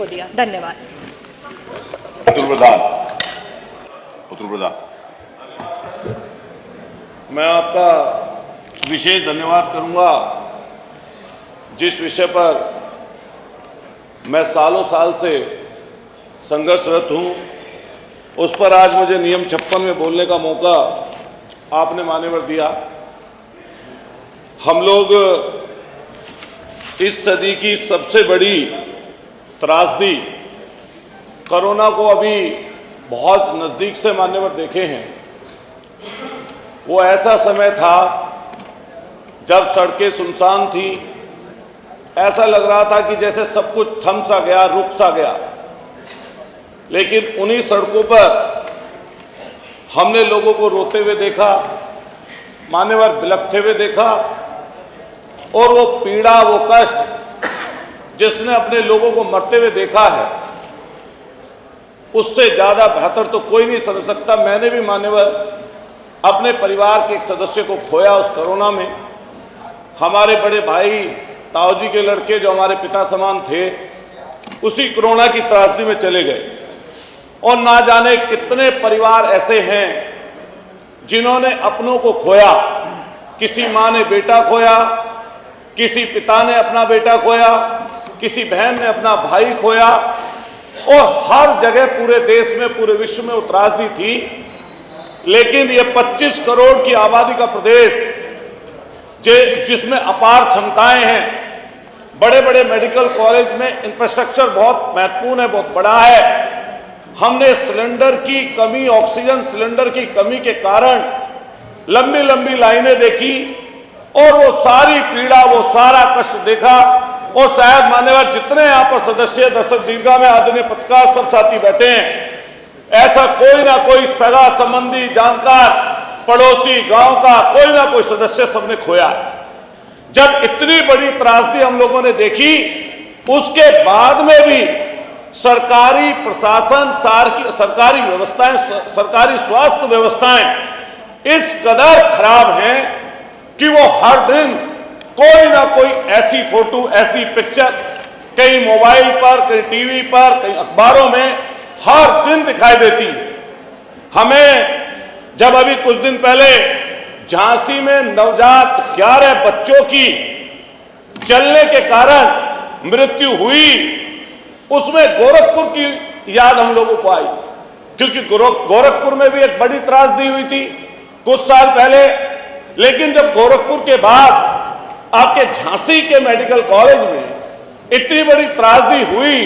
को दिया। धन्यवाद। उत्तर प्रधान मैं आपका विशेष धन्यवाद करूंगा। जिस विषय पर मैं सालों साल से संघर्षरत हूं, उस पर आज मुझे नियम 56 में बोलने का मौका आपने मान्यवर दिया। हम लोग इस सदी की सबसे बड़ी त्रासदी कोरोना को अभी बहुत नज़दीक से मान्यवर देखे हैं। वो ऐसा समय था जब सड़कें सुनसान थी, ऐसा लग रहा था कि जैसे सब कुछ थम सा गया, रुक सा गया। लेकिन उन्हीं सड़कों पर हमने लोगों को रोते हुए देखा, मान्यवर बिलखते हुए देखा, और वो पीड़ा, वो कष्ट जिसने अपने लोगों को मरते हुए देखा है, उससे ज़्यादा बेहतर तो कोई नहीं समझ सकता। मैंने भी मान्यवर अपने परिवार के एक सदस्य को खोया उस कोरोना में। हमारे बड़े भाई ताऊ जी के लड़के जो हमारे पिता समान थे, उसी कोरोना की त्रासदी में चले गए। और ना जाने कितने परिवार ऐसे हैं जिन्होंने अपनों को खोया। किसी माँ ने बेटा खोया, किसी पिता ने अपना बेटा खोया, किसी बहन ने अपना भाई खोया, और हर जगह पूरे देश में, पूरे विश्व में त्रासदी थी। लेकिन ये 25 करोड़ की आबादी का प्रदेश, जिसमें अपार क्षमताएं हैं, बड़े बड़े मेडिकल कॉलेज में इंफ्रास्ट्रक्चर बहुत महत्वपूर्ण है, बहुत बड़ा है। हमने सिलेंडर की कमी, ऑक्सीजन सिलेंडर की कमी के कारण लंबी लंबी लाइनें देखी, और वो सारी पीड़ा, वो सारा कष्ट देखा। और शायद मान्यवर जितने यहाँ पर सदस्य दर्शक दीर्घा में आदरणीय पत्रकार सब साथी बैठे हैं, ऐसा कोई ना कोई सगा संबंधी, जानकार, पड़ोसी, गांव का कोई ना कोई सदस्य सबने खोया है। जब इतनी बड़ी त्रासदी हम लोगों ने देखी, उसके बाद में भी सरकारी प्रशासन, सरकारी व्यवस्थाएं, सरकारी स्वास्थ्य व्यवस्थाएं इस कदर खराब हैं कि वो हर दिन कोई ना कोई ऐसी फोटो, ऐसी पिक्चर कहीं मोबाइल पर, कहीं टीवी पर, कहीं अखबारों में हर दिन दिखाई देती। हमें जब अभी कुछ दिन पहले झांसी में नवजात 11 बच्चों की जलने के कारण मृत्यु हुई, उसमें गोरखपुर की याद हम लोगों को आई, क्योंकि गोरखपुर में भी एक बड़ी त्रासदी हुई थी कुछ साल पहले। लेकिन जब गोरखपुर के बाद आपके झांसी के मेडिकल कॉलेज में इतनी बड़ी त्रासदी हुई,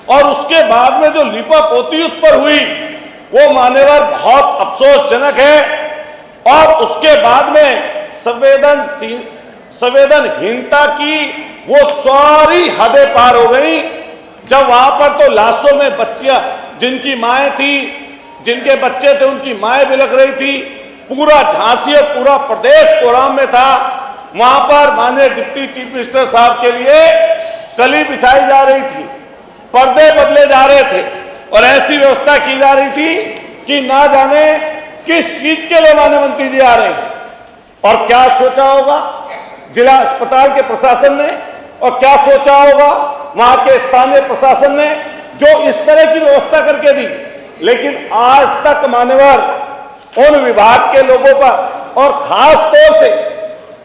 और उसके बाद में जो लीपापोती उस पर हुई, वो मान्यवर बहुत अफसोसजनक है। और उसके बाद में संवेदनहीनता की वो सारी हदें पार हो गई, जब वहां पर तो लाशों में बच्चियां, जिनकी माएँ थी, जिनके बच्चे थे, उनकी माएँ बिलख रही थी। पूरा झांसी और पूरा प्रदेश कोराम में था। वहां पर माननीय डिप्टी चीफ मिनिस्टर साहब के लिए कली बिछाई जा रही थी, पर्दे बदले जा रहे थे, और ऐसी व्यवस्था की जा रही थी कि ना जाने किस चीज के लिए माननीय मंत्री जी आ रहे हैं। और क्या सोचा होगा जिला अस्पताल के प्रशासन ने, और क्या सोचा होगा वहां के स्थानीय प्रशासन ने, जो इस तरह की व्यवस्था करके दी। लेकिन आज तक मान्यवर उन विभाग के लोगों पर, और खास तौर से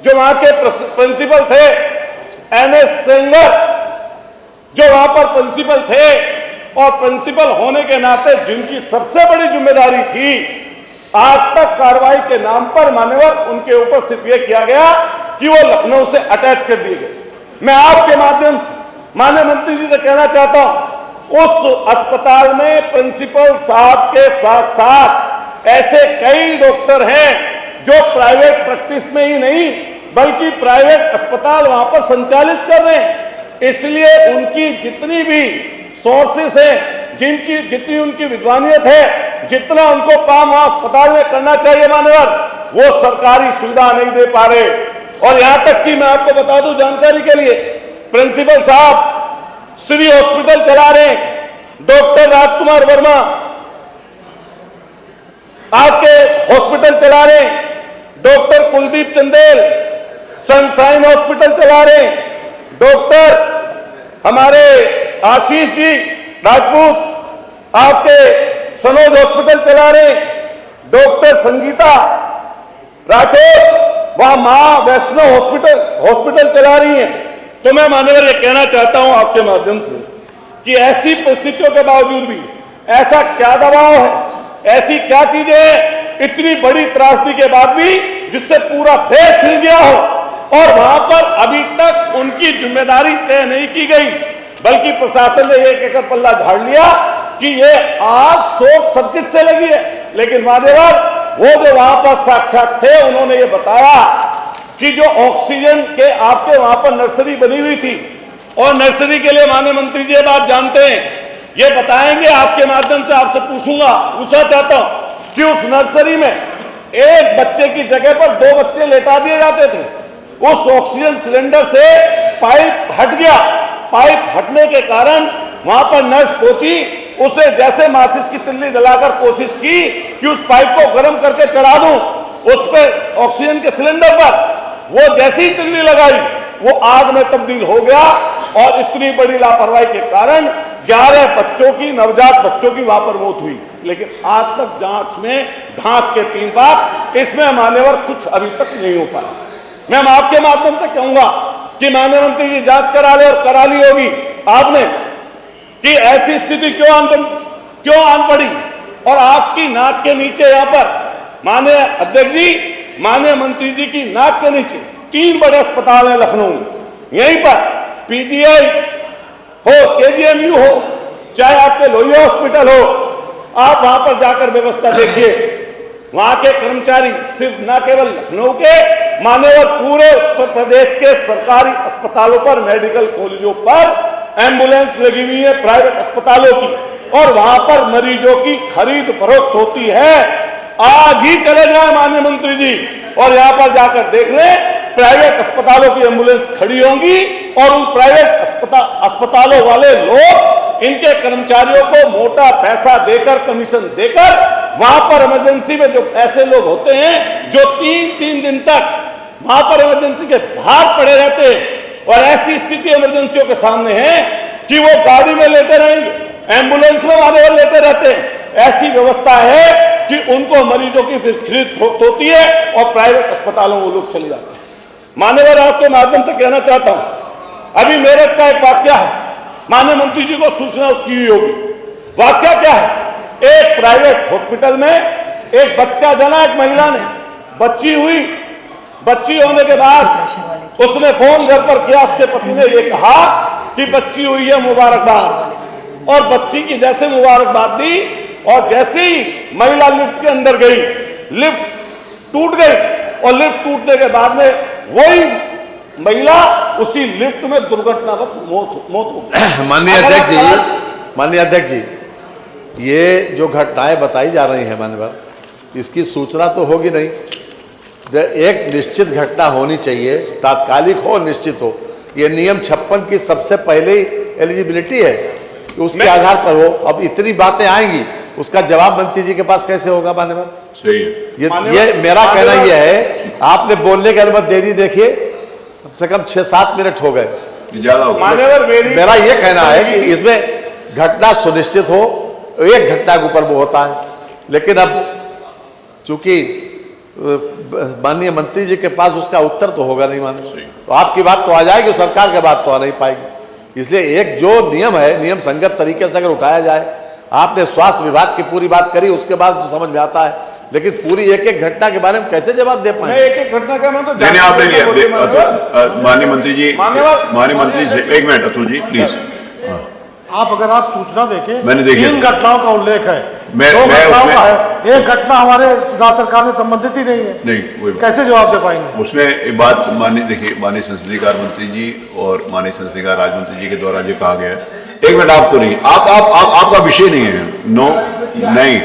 जो वहां के प्रिंसिपल थे, एनएस सेंगर, जो वहां पर प्रिंसिपल थे, और प्रिंसिपल होने के नाते जिनकी सबसे बड़ी जिम्मेदारी थी, आज तक कार्रवाई के नाम पर मान्यवर उनके ऊपर सिर्फ यह किया गया कि वो लखनऊ से अटैच कर दिए गए। मैं आपके माध्यम से माननीय मंत्री जी से कहना चाहता हूं, उस अस्पताल में प्रिंसिपल साहब के साथ साथ ऐसे कई डॉक्टर हैं जो प्राइवेट प्रैक्टिस में ही नहीं बल्कि प्राइवेट अस्पताल वहां पर संचालित कर रहे हैं। इसलिए उनकी जितनी भी सोर्सेस हैं, जितनी उनकी विद्वानियत है, जितना उनको काम वहां अस्पताल में करना चाहिए मान्यवर, वो सरकारी सुविधा नहीं दे पा रहे। और यहां तक कि मैं आपको बता दूं जानकारी के लिए, प्रिंसिपल साहब श्री हॉस्पिटल चला रहे हैं, डॉक्टर राजकुमार वर्मा आपके हॉस्पिटल चला रहे हैं, doctor Kuldeep Chandel sunshine hospital चला रहे हैं, डॉक्टर हमारे आशीष जी राजपूत आपके सनोज हॉस्पिटल चला रहे, डॉक्टर संगीता राठौर वहां मां वैष्णो हॉस्पिटल चला रही हैं। तो मैं मान्यवर ये कहना चाहता हूं आपके माध्यम से कि ऐसी परिस्थितियों के बावजूद भी ऐसा क्या दबाव है, ऐसी क्या चीजें हैं इतनी बड़ी त्रासदी के बाद भी जिससे पूरा देश हिल गया हो, और वहां पर अभी तक उनकी जिम्मेदारी तय नहीं की गई, बल्कि प्रशासन ने एक एक पल्ला झाड़ लिया कि ये आग शॉर्ट सर्किट से लगी है। लेकिन मान्यवर वो जो वहां पर साक्षात थे उन्होंने ये बताया कि जो ऑक्सीजन के आपके वहां पर नर्सरी बनी हुई थी, और नर्सरी के लिए माननीय मंत्री जी ये बात जानते हैं, ये बताएंगे, आपके माध्यम से आपसे पूछना चाहता हूं कि उस नर्सरी में एक बच्चे की जगह पर 2 बच्चे लेटा दिए जाते थे। उस ऑक्सीजन सिलेंडर से पाइप हट गया, पाइप हटने के कारण वहां पर नर्स पहुंची, उसे जैसे माचिस की तिल्ली जलाकर कोशिश की कि उस पाइप को गर्म करके चढ़ा दूं उस पर ऑक्सीजन के सिलेंडर पर, वो जैसी ही तिल्ली लगाई वो आग में तब्दील हो गया, और इतनी बड़ी लापरवाही के कारण 11 बच्चों की, नवजात बच्चों की वहां पर मौत हुई। लेकिन आज तक जांच में ढांक के 3 बार, इसमें मान्यवर कुछ अभी तक नहीं हो पाया। मैं आपके माध्यम से कहूंगा कि माननीय मंत्री जी जांच करा ले, और करा ली होगी आपने, कि ऐसी स्थिति क्यों आन पड़ी, और आपकी नाक के नीचे यहां पर माननीय अध्यक्ष जी, माननीय मंत्री जी की नाक के नीचे 3 बड़े अस्पताल हैं लखनऊ, यहीं पर पीजीआई हो, केजीएमयू हो, चाहे आपके लोहिया हॉस्पिटल हो, आप वहां पर जाकर व्यवस्था देखिए। वहां के कर्मचारी सिर्फ न केवल लखनऊ के, मान्यवर पूरे उत्तर प्रदेश के सरकारी अस्पतालों पर, मेडिकल कॉलेजों पर एम्बुलेंस लगी हुई है प्राइवेट अस्पतालों की, और वहां पर मरीजों की खरीद फरोख्त होती है। आज ही चले जाए माननीय मंत्री जी और यहां पर जाकर देख लें, प्राइवेट अस्पतालों की एम्बुलेंस खड़ी होंगी, और उन प्राइवेट अस्पतालों वाले लोग इनके कर्मचारियों को मोटा पैसा देकर, कमीशन देकर, वहां पर इमरजेंसी में जो ऐसे लोग होते हैं जो 3-3 दिन तक वहां पर इमरजेंसी के बाहर पड़े रहते हैं, और ऐसी स्थिति इमरजेंसियों के सामने है कि वो गाड़ी में लेते रहेंगे, एम्बुलेंस में वाले लेते रहते हैं। ऐसी व्यवस्था है कि उनको मरीजों की फिर खरीद होती है, और प्राइवेट अस्पतालों में वो लोग चले जाते हैं। मान्यवर आपके माध्यम से कहना चाहता हूं, अभी मेरठ का एक वाक्य है, माननीय मंत्री जी को सूचना उसकी हुई होगी। वाक्य क्या है, एक प्राइवेट हॉस्पिटल में एक बच्चा जना, एक महिला ने बच्ची हुई, बच्ची होने के बाद उसने फोन घर पर किया, उसके पति ने ये कहा कि बच्ची हुई है, मुबारकबाद, और बच्ची की जैसे मुबारकबाद दी, और जैसे ही महिला लिफ्ट के अंदर गई, लिफ्ट टूट गई, और लिफ्ट टूटने के बाद में वही महिला उसी लिफ्ट में दुर्घटनावश मौत हो गई। माननीय अध्यक्ष जी, ये जो घटनाएं बताई जा रही हैं मान्यवर, इसकी सूचना तो होगी नहीं। एक निश्चित घटना होनी चाहिए, तात्कालिक हो, निश्चित हो। ये नियम 56 की सबसे पहले एलिजिबिलिटी है, उसके आधार पर हो। अब इतनी बातें आएंगी, उसका जवाब मंत्री जी के पास कैसे होगा मान्यवर? सही है। ये मेरा कहना यह है, आपने बोलने की अनुमति दे दी, देखिए कम से कम 6-7 मिनट हो गए, ज्यादा हो गया। मेरा यह कहना है कि इसमें घटना सुनिश्चित हो, एक घटना के ऊपर वो होता है। लेकिन अब चूंकि माननीय मंत्री जी के पास उसका उत्तर तो होगा नहीं मान्य, तो आपकी बात तो आ जाएगी, सरकार की बात तो आ नहीं पाएगी। इसलिए एक जो नियम है, नियम संगत तरीके से अगर उठाया जाए, आपने स्वास्थ्य विभाग की पूरी बात करी, उसके बाद तो समझ में आता है, लेकिन पूरी एक एक घटना के बारे में कैसे जवाब दे पाए? एक एक घटना का मैं तो नहीं, आपने लिया माननीय मंत्री जी, माननीय मंत्री से 1 मिनट अतुल जी प्लीज। आप अगर आप सूचना देखें, मैंने देखी, 3 घटनाओं का उल्लेख है, मैं 2 घटनाओं उसमें, का है, एक घटना हमारे राज्य सरकार से संबंधित ही नहीं है। नहीं, वही कैसे जवाब दे पाएंगे? उसमें एक बात माननीय, देखिए माननीय संसदीय कार्य मंत्री जी और माननीय संसदीय कार्य राज्य मंत्री जी के द्वारा जो कहा गया है, 1 मिनट आपको नहीं, आपका विषय नहीं है। नो, नहीं,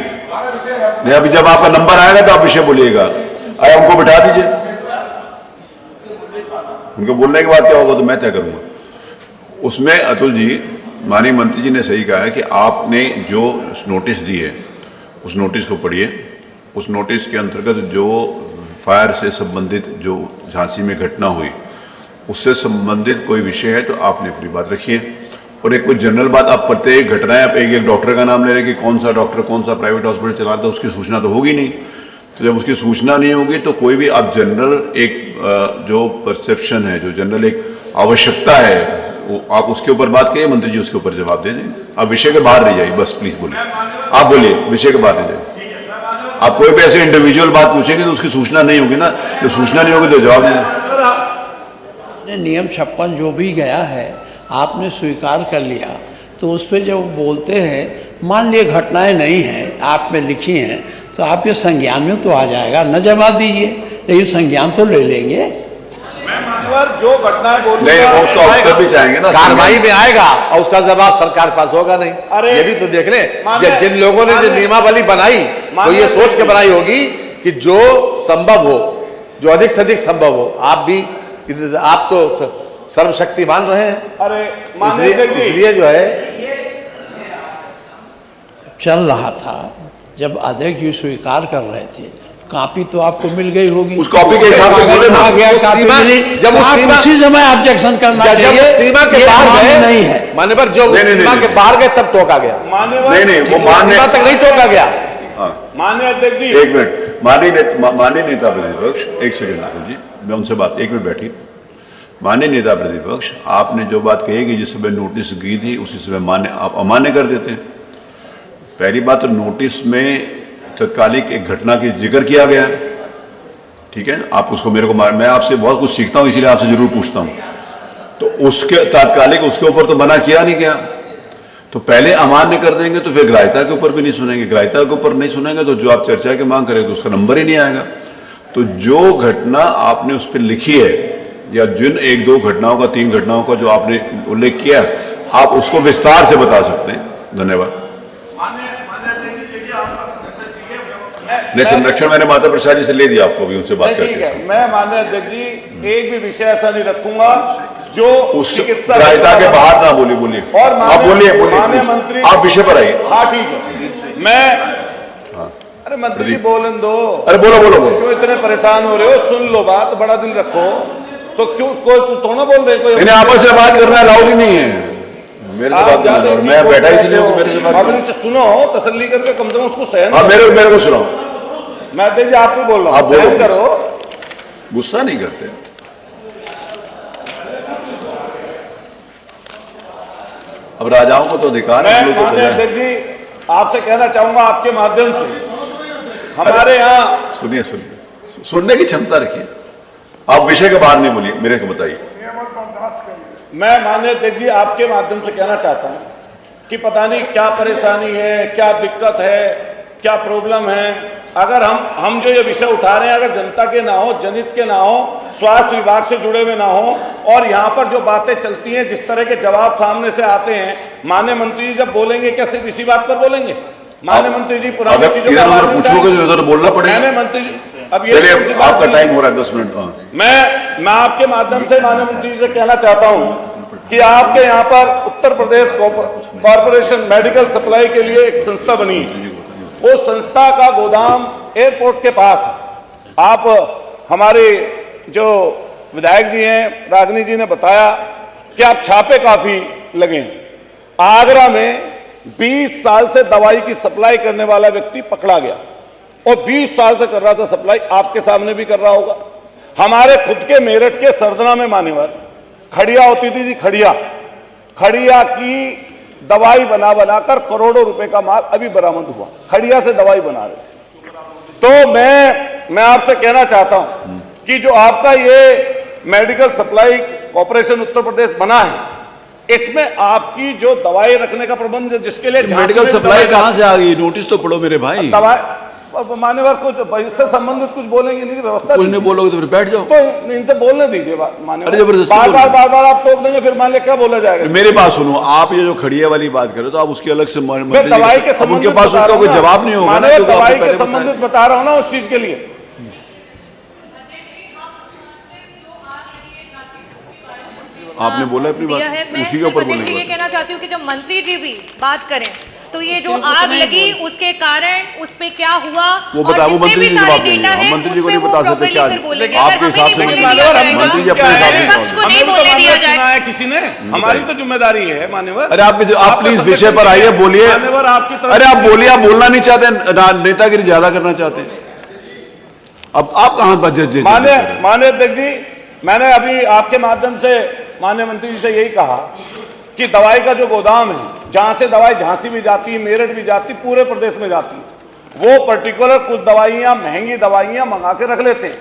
अभी जब आपका नंबर आएगा तो आप विषय बोलिएगा। अरे उनको बिठा दीजिए, उनको बोलने के बाद क्या होगा तो मैं तय करूंगा। उसमें अतुल जी, माननीय मंत्री जी ने सही कहा है कि आपने जो नोटिस दी है उस नोटिस को पढ़िए। उस नोटिस के अंतर्गत जो फायर से संबंधित जो झांसी में घटना हुई उससे संबंधित कोई विषय है तो आपने अपनी बात रखिए, और एक कोई जनरल बात, आप प्रत्येक घटनाएं आप एक एक डॉक्टर का नाम ले रहे हैं कि कौन सा डॉक्टर कौन सा प्राइवेट हॉस्पिटल चला रहा था, उसकी सूचना तो होगी नहीं। तो जब उसकी सूचना नहीं होगी तो कोई भी आप जनरल एक जो परसेप्शन है, जो जनरल एक आवश्यकता है, वो आप उसके ऊपर बात करिए, मंत्री जी उसके ऊपर जवाब दे देंगे। आप विषय के बाहर रह जाइए, बस प्लीज बोलिए, आप बोलिए, विषय के बाहर रह जाइए। आप कोई भी ऐसे इंडिविजुअल बात पूछेंगे तो उसकी सूचना नहीं होगी ना, जब सूचना नहीं होगी तो जवाब दें। नियम 56 जो भी गया है आपने स्वीकार कर लिया, तो उस पर जब बोलते हैं, मान लिए घटनाएं नहीं हैं आप में लिखी हैं, तो आपके संज्ञान में तो आ जाएगा, न जवाब दीजिए, लेकिन संज्ञान तो ले लेंगे। जो घटनाएं बोल नहीं, उसका उत्तर भी चाहेंगे ना, कार्रवाई में आएगा और उसका जवाब सरकार पास होगा नहीं। ये भी तो देख लें, जिन लोगों ने जो नियमावली बनाई वो ये सोच के बनाई होगी कि जो संभव हो, जो अधिक से अधिक संभव हो। आप तो सर्वशक्तिमान रहे हैं, अरे इसलिए जो है चल रहा था, जब अध्यक्ष जी स्वीकार कर रहे थे, कॉपी तो आपको मिल गई होगी, उस कॉपी के हिसाब से बोले ना, आ गया कॉपी मिली, जब उसी समय ऑब्जेक्शन करना चाहिए, सीमा के बाहर गए नहीं है मान्यवर, जो सीमा के बाहर गए तब टोका गया, नहीं वो सीमा तक नहीं टोका गया। माननीय अध्यक्ष जी, एक मिनट, माननीय नेता प्रतिपक्ष, एक सेकंड राहुल जी, मैं उनसे बात, एक मिनट बैठिए। माननीय नेता प्रतिपक्ष, आपने जो बात कही कि जिस समय नोटिस गई थी उसी समय मान्य आप अमान्य कर देते हैं। पहली बात तो नोटिस में तत्कालिक एक घटना की जिक्र किया गया, ठीक है, आप उसको मेरे को मैं आपसे बहुत कुछ सीखता हूं, इसीलिए आपसे जरूर पूछता हूं। तो उसके तात्कालिक उसके ऊपर तो मना किया नहीं गया, तो पहले अमान्य कर देंगे तो फिर ग्राह्यता के ऊपर भी नहीं सुनेंगे, ग्राह्यता के ऊपर नहीं सुनेंगे तो जो आप चर्चा की मांग करेंगे तो उसका नंबर ही नहीं आएगा। तो जो घटना आपने उस पर लिखी है, या जिन एक दो घटनाओं का, 3 घटनाओं का जो आपने उल्लेख किया, आप उसको विस्तार से बता सकते हैं। धन्यवाद। नहीं, संरक्षण मैंने माता प्रसाद जी से ले दिया, आपको भी उनसे बात करके। ठीक है, मैं माननीय अध्यक्ष जी एक भी विषय ऐसा नहीं रखूंगा जो उस ग्राह्यता के बाहर ना बोलिए, और आप बोलिए माननीय मंत्री, आप विषय पर आइए। हाँ ठीक है, मैं अरे मंत्री जी बोलन दो, अरे बोलो क्यों इतने परेशान हो रहे हो, सुन लो बात, बड़ा दिल रखो, तो क्यों कोई थोड़ा बोल रहे, कोई आपस में बात करना अलाउड ही नहीं है, मेरे से बात नहीं, और मैं बैठा ही इसलिए मेरे से बात सुनो, तसल्ली करके कम से कम उसको सहन, मेरे को सुनाओ। मैं अध्यक्ष जी आपको बोल रहा हूँ, सहन करो, गुस्सा नहीं करते। अब राजाओं को तो अधिकार है। मैं अध्यक्ष जी आपसे कहना चाहूंगा, आपके माध्यम से हमारे यहाँ सुनिए, सुनने की क्षमता रखिए, आप विषय के बाहर नहीं बोलिए, मेरे को बताइए। मैं माननीय अध्यक्ष जी आपके माध्यम से कहना चाहता हूं कि पता नहीं क्या परेशानी है, क्या दिक्कत है, क्या प्रॉब्लम है। अगर हम जो ये विषय उठा रहे हैं, अगर जनता के ना हो, जनहित के ना हो, स्वास्थ्य विभाग से जुड़े हुए ना हो, और यहाँ पर जो बातें चलती हैं, जिस तरह के जवाब सामने से आते हैं, माननीय मंत्री जी जब बोलेंगे क्या सिर्फ इसी बात पर बोलेंगे? माननीय मंत्री जी पुरानी चीजों का पूछोगे तो इधर बोलना पड़ेगा। माननीय मंत्री जी, अब ये आपका टाइम हो रहा है 10 मिनट। मैं आपके माध्यम से माननीय मंत्री जी से कहना चाहता हूं कि आपके यहाँ पर Uttar Pradesh corporation medical supply के लिए एक संस्था बनी है, वो संस्था का गोदाम एयरपोर्ट के पास है। आप हमारे जो विधायक जी हैं, रागनी जी ने बताया कि आप छापे काफी लगे। आगरा में 20 साल से दवाई की सप्लाई करने वाला व्यक्ति पकड़ा गया, और 20 साल से कर रहा था सप्लाई, आपके सामने भी कर रहा होगा। हमारे खुद के मेरठ के सरदना में मान्यवर खड़िया होती थी, खड़िया की दवाई बनाकर करोड़ों रुपए का माल अभी बरामद हुआ, खड़िया से दवाई बना रहे थे। तो मैं आपसे कहना चाहता हूं कि जो आपका ये medical supply corporation Uttar Pradesh बना है, इसमें आपकी जो दवाई रखने का प्रबंध, जिसके लिए मेडिकल सप्लाई कहां से आ गई? नोटिस तो पढ़ो मेरे भाई। दवाई मान्यवर कुछ इससे संबंधित कुछ बोलेंगे नहीं, व्यवस्था कुछ नहीं बोलोगे तो फिर बैठ जाओ, तो इनसे बोलने दीजिए मान्यवर। अरे जबरदस्ती बार आप टोक देंगे, फिर मान लिया क्या बोला जाएगा। मेरी बात सुनो, आप ये जो खड़िया वाली बात करो तो आप उसकी अलग से दवाई के उनके पास उसका कोई जवाब नहीं होगा ना, दवाई के संबंधित बता रहा हूँ ना उस चीज के लिए। आपने बोला अपनी बात, उसी के ऊपर बोलेंगे। ये कहना चाहती हूँ कि जब मंत्री जी भी बात करें तो ये जो उससे कुछ आग नहीं लगी बोल। उसके कारण उस पे क्या हुआ, वो और बता, वो जितने मंत्री भी जी सारे जवाब देंगे, डेटा हम है, मंत्री जी को उस नहीं पे बता वो सकते properly क्या फिर बोलेंगे। आपके अगर हिसाब हमें से नहीं नहीं बोलने बता दिया सकते। जाएगा, मंत्री जी अपने तो हिसाब से विपक्ष को जवाब नहीं हमें भी तो बोलने दिया मान्यवर चुना जाएगा। है किसी ने, हमारी तो जिम्मेदारी है मान्यवर। अरे आप प्लीज तो विषय पर आइए, बोलिए। मान्यवर आपकी तरफ अरे आप बोलिए, आप बोलना नहीं चाहते, नेतागिरी ज्यादा करना चाहते हैं। अब आप कहां बजे माननीय अध्यक्ष जी, मैंने अभी आपके माध्यम से माननीय मंत्री जी से यही कहा कि दवाई का जो गोदाम है, जहां से दवाई झांसी भी जाती है, मेरठ भी जाती, पूरे प्रदेश में जाती है, वो पर्टिकुलर कुछ दवाइयां, महंगी दवाइयां मंगा के रख लेते हैं।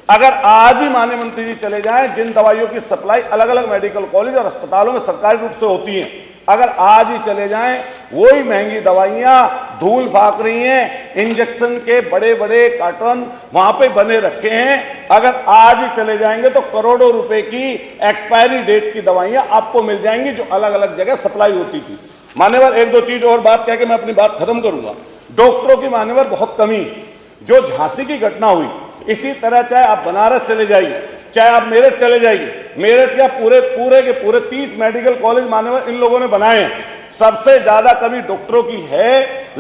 अगर आज ही माननीय मंत्री जी चले जाएं, जिन दवाइयों की सप्लाई अलग अलग मेडिकल कॉलेज और अस्पतालों में सरकारी रूप से होती है, अगर आज ही चले जाएं, वही महंगी दवाइयां धूल फाक रही हैं, इंजेक्शन के बड़े बड़े कार्टन वहां पे बने रखे हैं। अगर आज ही चले जाएंगे तो करोड़ों रुपए की एक्सपायरी डेट की दवाइयां आपको मिल जाएंगी, जो अलग अलग जगह सप्लाई होती थी। मान्यवर, एक दो चीज और बात कह के मैं अपनी बात खत्म करूंगा। डॉक्टरों की मान्यवर बहुत कमी, जो झांसी की घटना हुई, इसी तरह चाहे आप बनारस चले जाइए, चाहे आप मेरठ चले जाइए, मेरठ या पूरे के पूरे 30 मेडिकल कॉलेज मान्यवर इन लोगों ने बनाए हैं। सबसे ज्यादा कमी डॉक्टरों की है,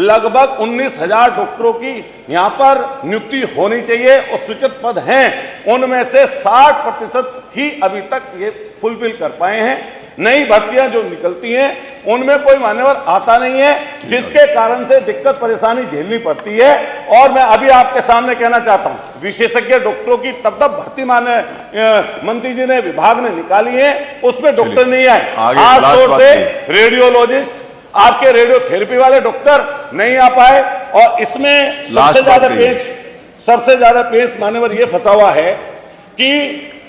लगभग 19,000 डॉक्टरों की यहाँ पर नियुक्ति होनी चाहिए और स्वीकृत पद हैं, उनमें से 60% ही अभी तक ये फुलफिल कर पाए हैं। नई भर्तियां जो निकलती हैं उनमें कोई मान्यवर आता नहीं है, जिसके कारण से दिक्कत परेशानी झेलनी पड़ती है। और मैं अभी आपके सामने कहना चाहता हूं, विशेषज्ञ डॉक्टरों की तब भर्ती मंत्री जी ने विभाग ने निकाली है, उसमें डॉक्टर नहीं आए। खासतौर से रेडियोलॉजिस्ट, आपके रेडियोथेरेपी वाले डॉक्टर नहीं आ पाए। और इसमें सबसे ज्यादा पेच मान्यवर ये फंसा हुआ है कि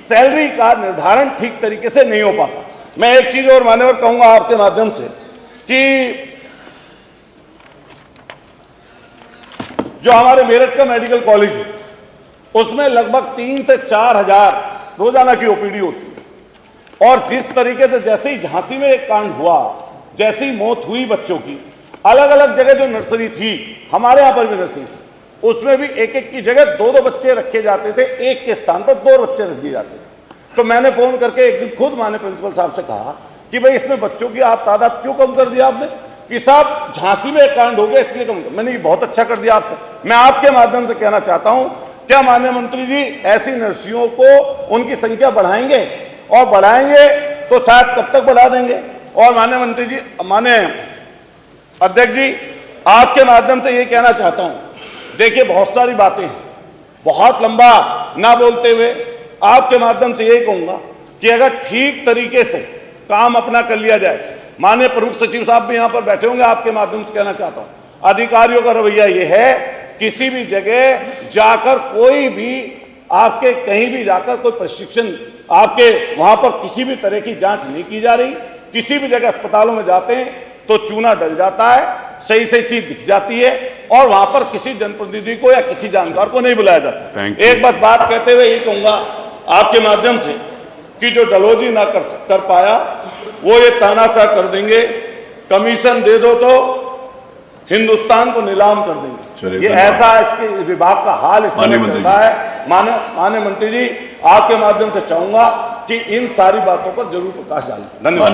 सैलरी का निर्धारण ठीक तरीके से नहीं हो पाता। मैं एक चीज और मान्यवर कहूंगा आपके माध्यम से कि जो हमारे मेरठ का मेडिकल कॉलेज है, उसमें लगभग 3 से 4 हजार रोजाना की ओपीडी होती है। और जिस तरीके से जैसे ही झांसी में एक कांड हुआ, जैसी मौत हुई बच्चों की, अलग अलग जगह जो नर्सरी थी, हमारे यहां पर भी नर्सरी थी, उसमें भी एक एक की जगह 2-2 बच्चे रखे जाते थे, एक के स्थान पर 2 बच्चे रख दिए जाते थे। तो मैंने फोन करके एक दिन खुद माननीय प्रिंसिपल साहब से कहा कि भाई इसमें बच्चों की आप तादाद क्यों कम कर दिया आपने? कि साहब झांसी में एक कांड हो गया इसलिए कम कर। मैंने ये बहुत अच्छा कर दिया आपसे। मैं आपके माध्यम से कहना चाहता हूं, क्या माननीय मंत्री जी ऐसी नर्सियों को उनकी संख्या बढ़ाएंगे? और बढ़ाएंगे तो शायद कब तक बढ़ा देंगे? और माननीय मंत्री जी, माननीय अध्यक्ष जी, आपके माध्यम से ये कहना चाहता हूं, देखिए बहुत सारी बातें हैं, बहुत लंबा ना बोलते हुए आपके माध्यम से यही कहूंगा कि अगर ठीक तरीके से काम अपना कर लिया जाए, माननीय प्रमुख सचिव साहब भी यहां पर बैठे होंगे, आपके माध्यम से कहना चाहता हूं, अधिकारियों का रवैया यह है, किसी भी जगह जाकर कोई भी आपके कहीं भी जाकर कोई प्रशिक्षण, आपके वहां पर किसी भी तरह की जांच नहीं की जा रही। किसी भी जगह अस्पतालों में जाते हैं तो चूना डल जाता है, सही सही चीज दिख जाती है, और वहां पर किसी जनप्रतिनिधि को या किसी जानकार को नहीं बुलाया जाता। एक बस बात कहते हुए यही कहूंगा आपके माध्यम से कि जो डलोजी ना कर पाया वो ये तानाशाह कर देंगे, कमीशन दे दो तो हिंदुस्तान को नीलाम कर देंगे। ये ऐसा इसके विभाग का हाल इस समय चल रहा है। माननीय मंत्री जी, आपके माध्यम से चाहूंगा कि इन सारी बातों पर जरूर प्रकाश डालें। धन्यवाद।